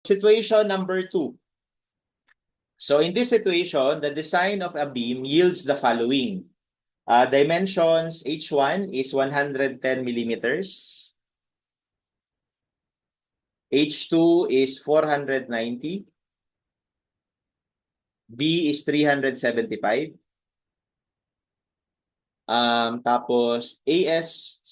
Situation number 2. So in this situation, the design of a beam yields the following. Dimensions H1 is 110 millimeters. H2 is 490. B is 375. Tapos AS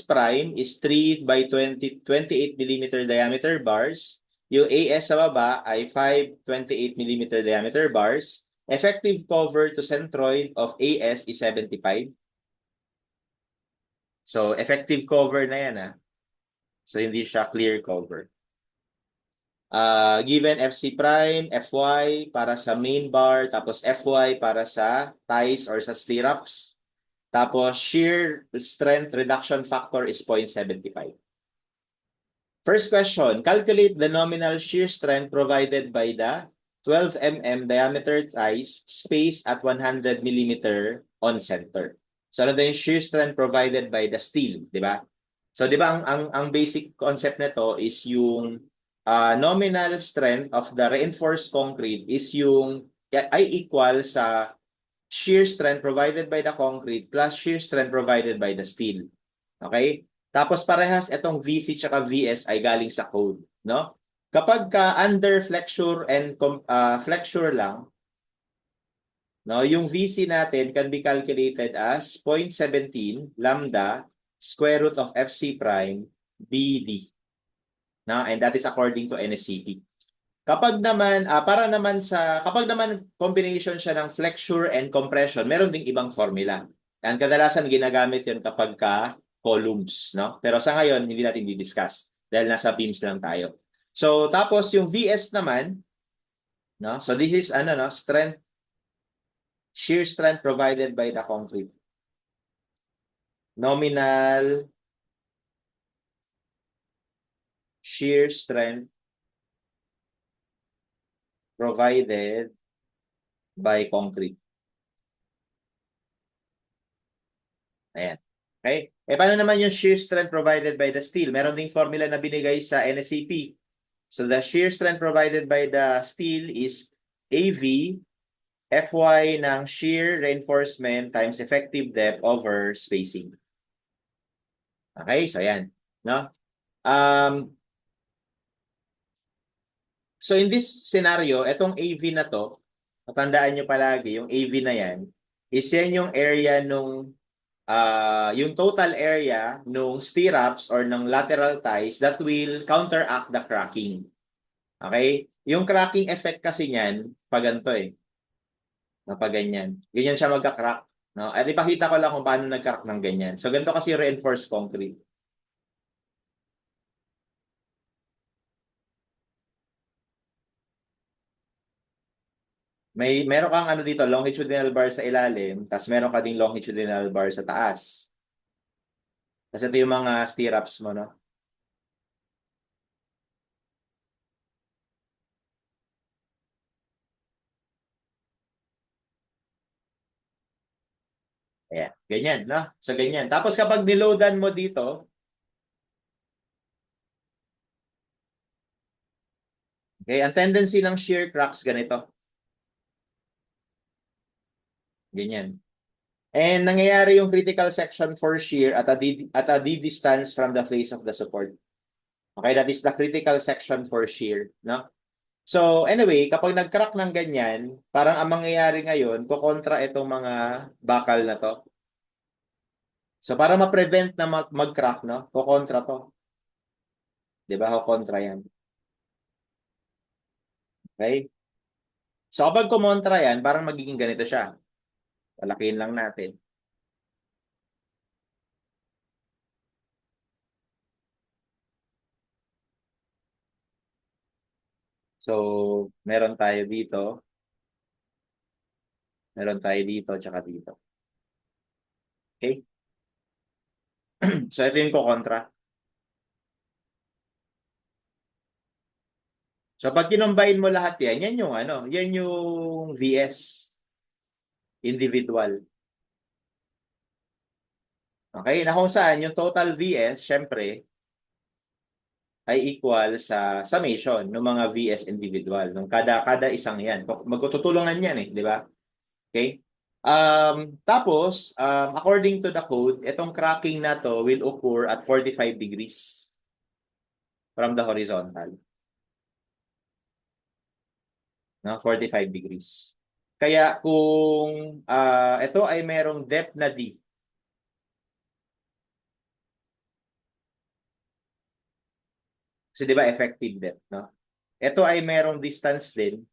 prime is 3 by 28 millimeter diameter bars. Yung AS sa baba ay 5 28 millimeter diameter bars. Effective cover to centroid of AS is 75. So effective cover na yan So hindi siya clear cover. Given FC prime, FY para sa main bar, tapos FY para sa ties or sa stirrups. Tapos shear strength reduction factor is 0.75. First question, calculate the nominal shear strength provided by the 12 mm diameter ties spaced at 100 mm on center. So ano yung shear strength provided by the steel, di ba? So di ba ang basic concept nito is yung nominal strength of the reinforced concrete is yung ay equal sa shear strength provided by the concrete plus shear strength provided by the steel. Okay? Tapos parehas itong VC tsaka VS ay galing sa code, no? Kapag ka under flexure and flexure lang, no, yung VC natin can be calculated as 0.17 lambda square root of FC prime BD. No? And that is according to NSCP. Kapag naman kapag naman combination siya ng flexure and compression, meron ding ibang formula. And kadalasan ginagamit 'yon kapag columns, no? Pero sa ngayon hindi natin di-discuss dahil nasa beams lang tayo. So tapos yung VS naman, no? So this is strength shear strength provided by the concrete. Nominal shear strength provided by concrete. Ayan. Okay? Paano naman yung shear strength provided by the steel? Meron ding formula na binigay sa NSCP. So the shear strength provided by the steel is AV Fy ng shear reinforcement times effective depth over spacing. Okay? So ayan. No? So in this scenario, itong AV na to, matandaan nyo palagi, yung AV na yan, is yan yung area nung yung total area nung stirrups or ng lateral ties that will counteract the cracking. Okay? Yung cracking effect kasi niyan, pag ganito pag ganyan. Ganyan siya magka-crack. No? At ipakita ko lang kung paano nag-crack ng ganyan. So ganito kasi reinforced concrete. Meron kang dito, longitudinal bar sa ilalim, tapos meron ka ding longitudinal bar sa taas. Kasi ito yung mga stirrups mo, no? Ayan, ganyan, no? So, ganyan. Tapos kapag niloadan mo dito, okay, ang tendency ng shear cracks ganito. Ganyan. And nangyayari yung critical section for shear at a D distance from the face of the support. Okay, that is the critical section for shear, no? So, anyway, kapag nag-crack ng ganyan, parang ang mangyayari ngayon, kukontra itong mga bakal na to. So, para ma-prevent na mag-crack, no? Kukontra to. Diba? Kukontra yan. Okay? So, kapag kumontra yan, parang magiging ganito siya. Palakihin lang natin. So, meron tayo dito. Meron tayo dito, tsaka dito. Okay? So, ito yung kukontra. So, pag kinumbine mo lahat yan, yan yung VS. Individual. Okay? Na kung saan, yung total VS, syempre, ay equal sa summation ng mga VS individual. Nung kada isang yan. Magtutulungan yan eh, di ba? Okay? Tapos, according to the code, itong cracking na to will occur at 45 degrees from the horizontal. No? 45 degrees. Kaya kung ito ay merong depth na D, kasi di ba effective depth, no? Ito ay merong distance din.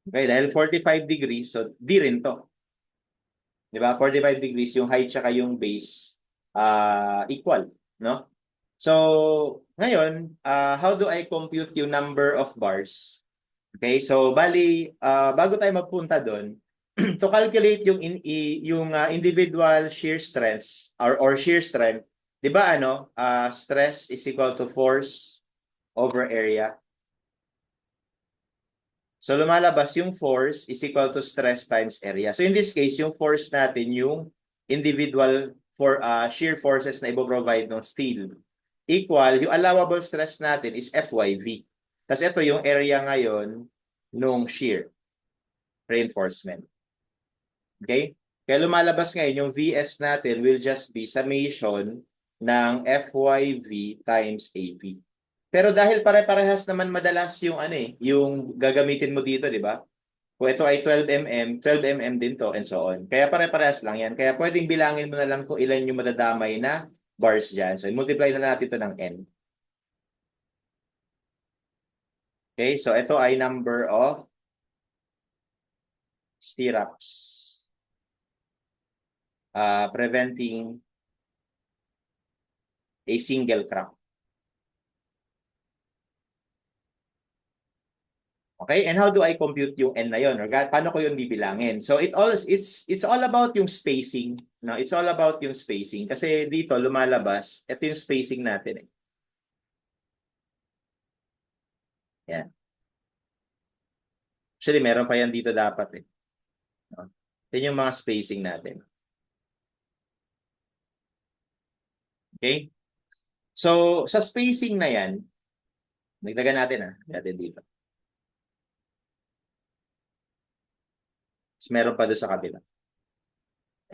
Okay, dahil 45 degrees, so di rin to. Di ba? 45 degrees, yung height tsaka yung base, equal, no? So, ngayon, how do I compute yung number of bars? Okay, so bali, bago tayo magpunta doon, to calculate yung individual shear strengths or shear strength, 'di ba stress is equal to force over area. So lumalabas yung force is equal to stress times area. So in this case, yung force natin yung individual for shear forces na i-provide ng steel equal yung allowable stress natin is FYV. Kasi ito yung area ngayon nung shear reinforcement. Okay? Kaya lumalabas ngayon yung VS natin will just be summation ng FYV times AP. Pero dahil pare-parehas naman madalas yung yung gagamitin mo dito, di ba? Kung ito ay 12 mm din to and so on. Kaya pare-parehas lang yan. Kaya pwedeng bilangin mo na lang kung ilan yung madadamay na bars dyan. So, multiply na natin ito ng N. Okay, so ito ay number of stirrups preventing a single crack. Okay? And how do I compute yung N na yun? Or paano ko yun bibilangin? So it's all about yung spacing. No? It's all about yung spacing. Kasi dito lumalabas, ito yung spacing natin. Yan. Actually, meron pa yan dito dapat eh. No? Yan yung mga spacing natin. Okay? So, sa spacing na yan, nagdagan natin natin dito. Meron pa doon sa kabila.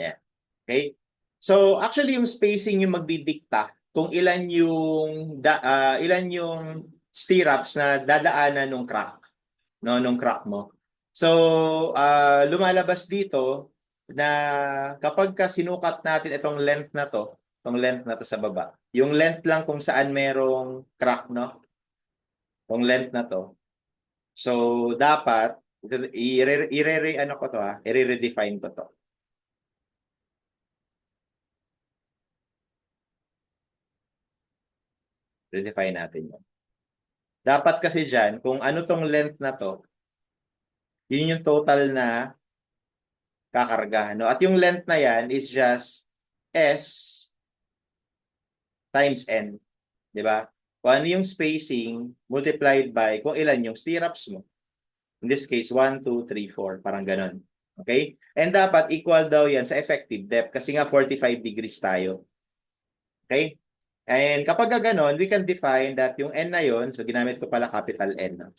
Ayan. Okay? So, actually, yung spacing yung magdidikta kung ilan yung stirrups na dadaanan nung crack, no, nung crack mo. So, lumalabas dito na kapag sinukat natin itong length na to sa baba, yung length lang kung saan merong crack, no? Yung length na to. So, dapat i-redefine ko to. Redefine natin yun. Dapat kasi dyan, kung ano tong length na to, yun yung total na kakarga. No? At yung length na yan is just S times N. Di ba? Kung ano yung spacing multiplied by kung ilan yung stirrups mo. In this case, 1, 2, 3, 4. Parang ganon. Okay? And dapat equal daw yan sa effective depth kasi nga 45 degrees tayo. Okay? And kapag ganon, we can define that yung N na yon, so ginamit ko pala capital N. No?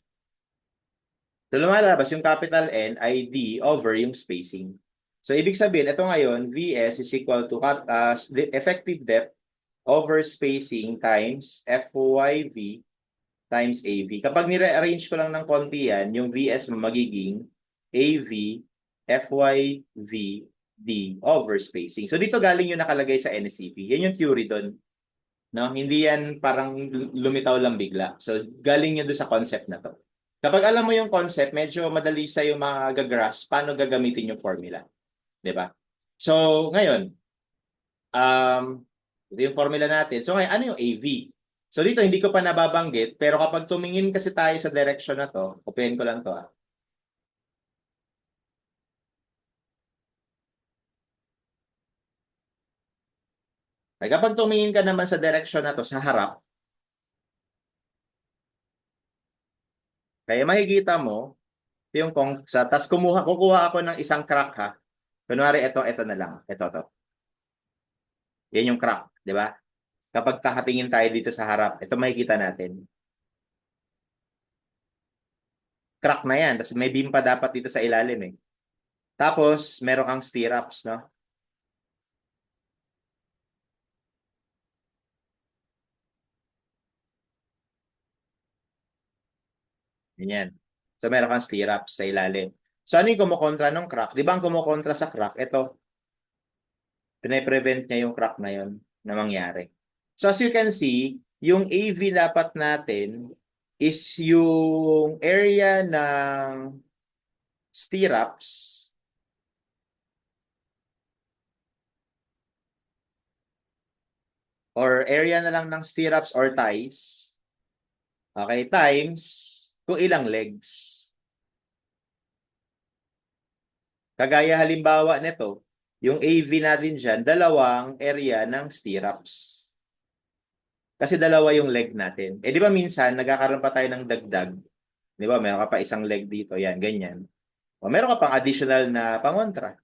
So lumalabas yung capital N ay D over yung spacing. So ibig sabihin, ito ngayon, VS is equal to effective depth over spacing times FYV times AV. Kapag nire-arrange ko lang ng konti yan, yung VS magiging AV FYV D over spacing. So dito galing yung nakalagay sa NCP. Yan yung theory doon. No? Hindi yan parang lumitaw lang bigla. So galing yun doon sa concept na to. Kapag alam mo yung concept, medyo madali sa yung mag-grasp paano gagamitin yung formula. 'Di ba? So, ngayon, yung formula natin. So, ngayon, ano yung AV? So, dito hindi ko pa nababanggit, pero kapag tumingin kasi tayo sa direction na to, open ko lang to. Ay, kapag tumingin ka naman sa direction na to, sa harap, kaya makikita mo, yung kung sa tas kukuha ako ng isang crack Kunwari, ito na lang. To. Yan yung crack, di ba? Kapag kakatingin tayo dito sa harap, ito makikita natin. Crack na yan. Tapos may beam pa dapat dito sa ilalim eh. Tapos, meron kang stirrups, no? Ganyan. So, meron kang stirrups sa ilalim. So, ano yung kumukontra ng crack? Di ba ang kumukontra sa crack? Ito, pine-prevent niya yung crack na yon na mangyari. So, as you can see, yung AV dapat natin is yung area ng stirrups or area na lang ng stirrups or ties. Okay, times kung ilang legs. Kagaya halimbawa nito, yung AV natin dyan, dalawang area ng stirrups. Kasi dalawa yung leg natin. Eh di ba minsan, nagkakaroon pa tayo ng dagdag. Di ba, meron ka pa isang leg dito, yan, ganyan. O meron ka pang additional na pangontra.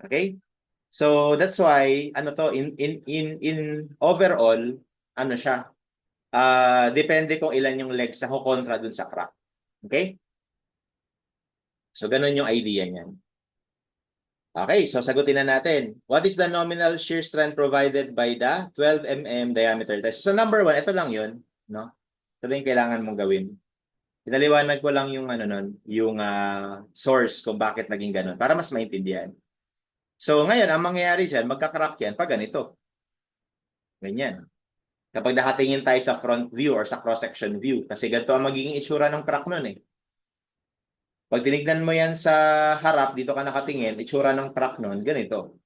Okay? So that's why ano to in overall ano siya depende kung ilan yung legs na kontra dun sa crack. Okay? So ganun yung idea niyan. Okay, so sagutin na natin. What is the nominal shear strength provided by the 12 mm diameter test? So number 1, ito lang 'yun, no? Ito lang yung kailangan mong gawin. Pinaliwanag ko lang yung ano nun, yung source kung bakit naging ganun para mas maintindihan. So ngayon, ang mangyayari diyan, magka-crack yan pag ganito. Ganyan. Kapag nakatingin tayo sa front view or sa cross-section view, kasi ganito ang magiging itsura ng crack nun eh. Pag tinignan mo yan sa harap, dito ka nakatingin, itsura ng crack nun, ganito.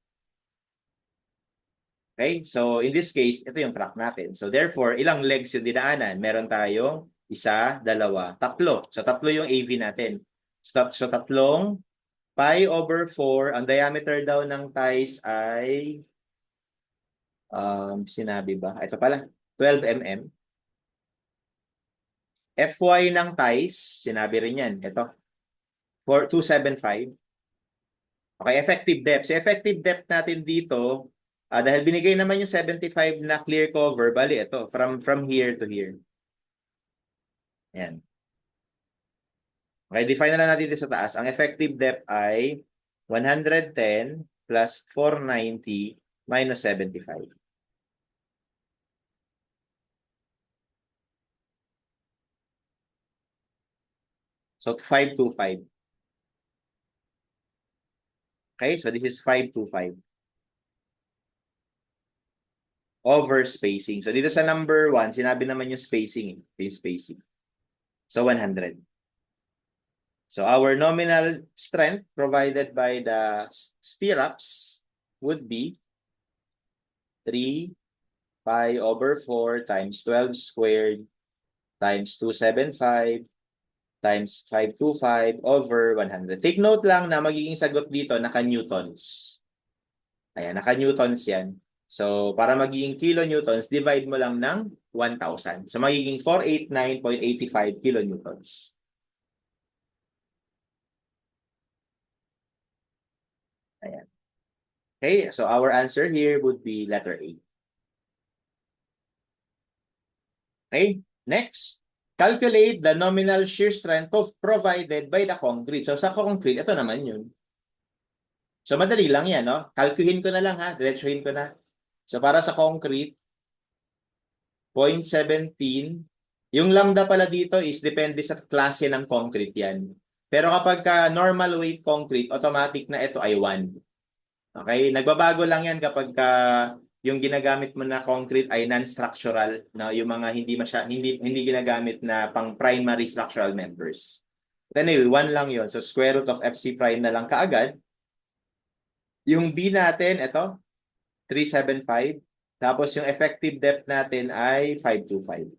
Okay? So, in this case, ito yung crack natin. So, therefore, ilang legs yung dinaanan? Meron tayong isa, dalawa, tatlo. So, tatlo yung AV natin. So, tatlong pi over 4. Ang diameter daw ng ties ay, sinabi ba? Ito pala, 12 mm. FY ng ties, sinabi rin yan. Ito, 275. Okay, effective depth. So, effective depth natin dito, dahil binigay naman yung 75 na clear cover, bali ito, from here to here. Ayan. Okay, define na lang natin dito sa taas. Ang effective depth ay 110 plus 490 minus 75. So, 525. Okay, so this is 525. Over spacing. So, dito sa number 1, sinabi naman yung spacing. Yung spacing. So, 100. So, our nominal strength provided by the stirrups would be 3 pi over 4 times 12 squared times 275 times 525 over 100. Take note lang na magiging sagot dito naka-newtons. Ayan, naka-newtons yan. So, para magiging kilonewtons, divide mo lang ng 1,000. So, magiging 489.85 kilonewtons. Ayan. Okay, so our answer here would be letter A. Okay, next. Calculate the nominal shear strength provided by the concrete. So, sa concrete, ito naman yun. So, madali lang yan, no? Kalkuhin ko na lang, ha? Diretsuhin ko na. So, para sa concrete, 0.17. Yung lambda pala dito is depende sa klase ng concrete yan. Pero kapag normal weight concrete, automatic na ito ay 1. Okay? Nagbabago lang yan kapag yung ginagamit mo na concrete ay non-structural, no? Yung mga hindi ginagamit na pang primary structural members. But anyway, 1 lang yon. So square root of FC prime na lang kaagad. Yung B natin, ito, 375. Tapos yung effective depth natin ay 525.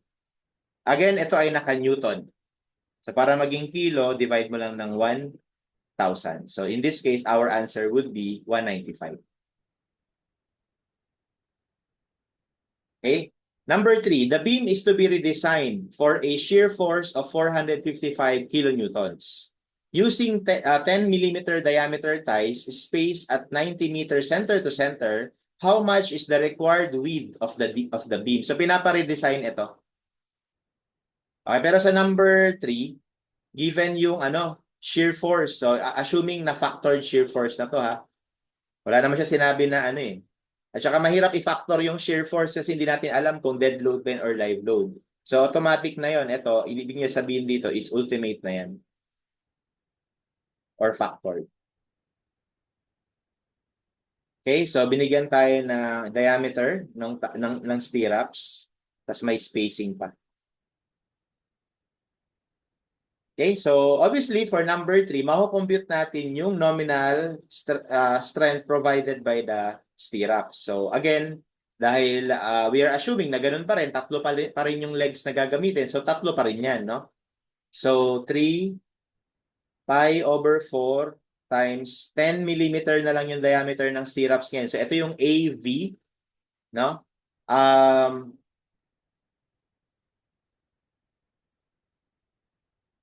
Again, ito ay naka-Newton. So para maging kilo, divide mo lang ng 1,000. So in this case, our answer would be 195. Okay? Number 3, the beam is to be redesigned for a shear force of 455 kilonewtons. Using 10 millimeter diameter ties spaced at 90 meters center to center, how much is the required width of the beam? So pinapa-redesign ito. Okay, pero sa number 3, given yung shear force. So assuming na factored shear force na to ha. Wala naman siya sinabi na At saka mahirap i-factor yung shear force kasi hindi natin alam kung dead load pa or live load. So automatic na yon. Ito, ibig niya sabihin dito is ultimate na yan or factored. Okay, so binigyan tayo ng diameter ng stirrups, tapos may spacing pa. Okay, so obviously for number 3, makukompute natin yung nominal strength provided by the stirrups. So again, dahil we are assuming na ganun pa rin, tatlo pa rin yung legs na gagamitin. So tatlo pa rin yan, no? So 3 pi over 4 times 10 millimeter na lang yung diameter ng stirrups ngayon. So ito yung AV, no?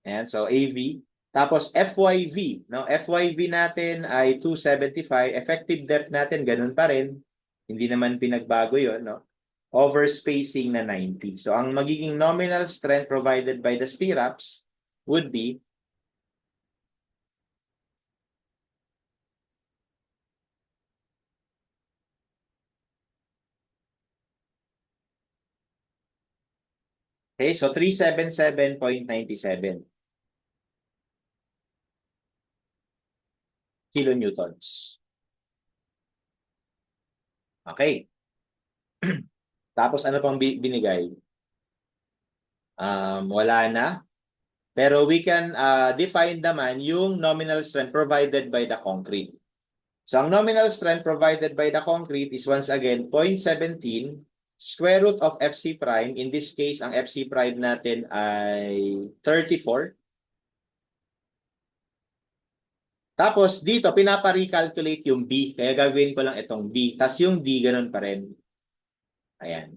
Ayan, so AV. Tapos FYV, no? FYV natin ay 275. Effective depth natin, ganun pa rin. Hindi naman pinagbago yon, no? Over spacing na 90. So ang magiging nominal strength provided by the stirrups would be okay, so 377.97 kilonewtons. Okay. Tapos ano pang binigay? Wala na. Pero we can define naman yung nominal strength provided by the concrete. So ang nominal strength provided by the concrete is once again 0.17 square root of FC prime. In this case, ang FC prime natin ay 34. Tapos dito, pinapa-recalculate yung B. Kaya gagawin ko lang itong B. Tapos yung D, ganun pa rin. Ayan.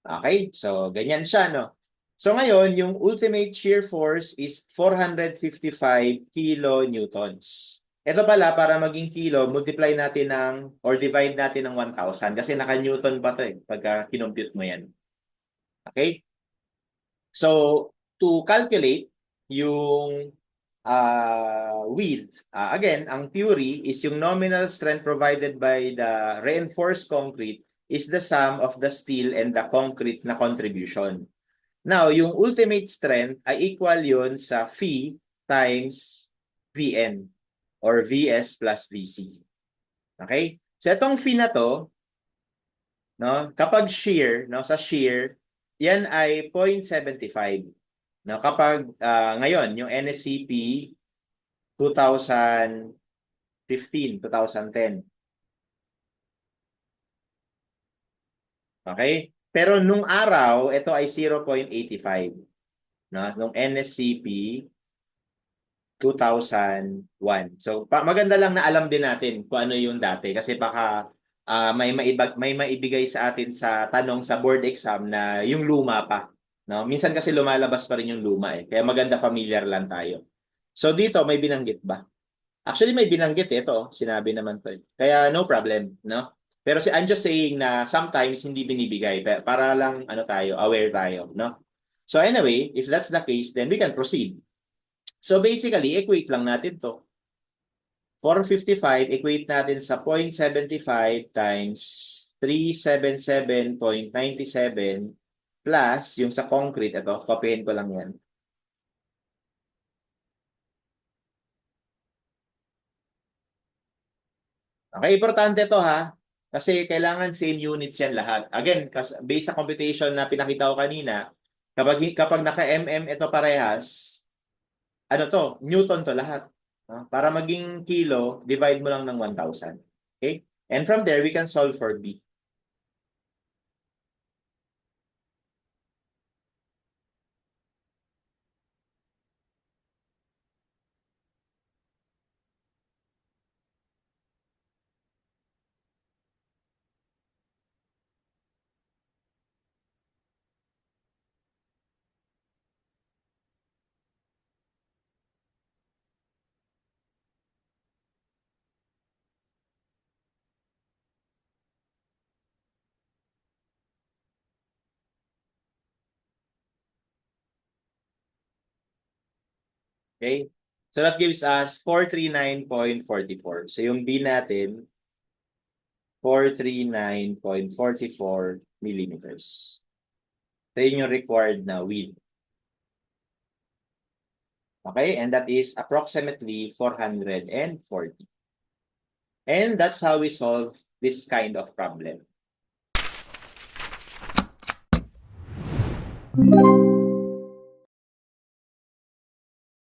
Okay? So, ganyan siya, no? So ngayon, yung ultimate shear force is 455 kilonewtons. Ito pala, para maging kilo, multiply natin or divide natin ng 1,000 kasi naka-newton pa to pagka kinompute mo yan. Okay? So, to calculate yung width, again, ang theory is yung nominal strength provided by the reinforced concrete is the sum of the steel and the concrete na contribution. Now, yung ultimate strength ay equal yun sa phi times Vn or Vs plus Vc. Okay? So, itong phi na to, no, kapag shear, no, sa shear, yan ay 0.75. No, kapag ngayon, yung NSCP 2015, 2010. Okay? Pero nung araw, ito ay 0.85. No? Nung NSCP 2001. So maganda lang na alam din natin kung ano yung dati kasi baka may maibigay sa atin sa tanong sa board exam na yung luma pa. No? Minsan kasi lumalabas pa rin yung luma eh. Kaya maganda familiar lang tayo. So dito may binanggit ba? Actually may binanggit ito, sinabi naman to. Kaya no problem, no? Pero I'm just saying na sometimes hindi binibigay para lang tayo, aware tayo, no? So anyway, if that's the case, then we can proceed. So basically, equate lang natin to. 455, equate natin sa 0.75 times 377.97 plus yung sa concrete, ito, copyhin ko lang yan. Okay, importante to ha. Kasi kailangan same units yan lahat. Again, based sa computation na pinakita ko kanina, kapag naka-mm ito parehas, ano to, Newton to lahat. No? Para maging kilo, divide mo lang ng 1,000. Okay? And from there, we can solve for B. Okay? So that gives us 439.44. So yung B natin, 439.44 millimeters. So yun yung required na width. Okay? And that is approximately 440. And that's how we solve this kind of problem.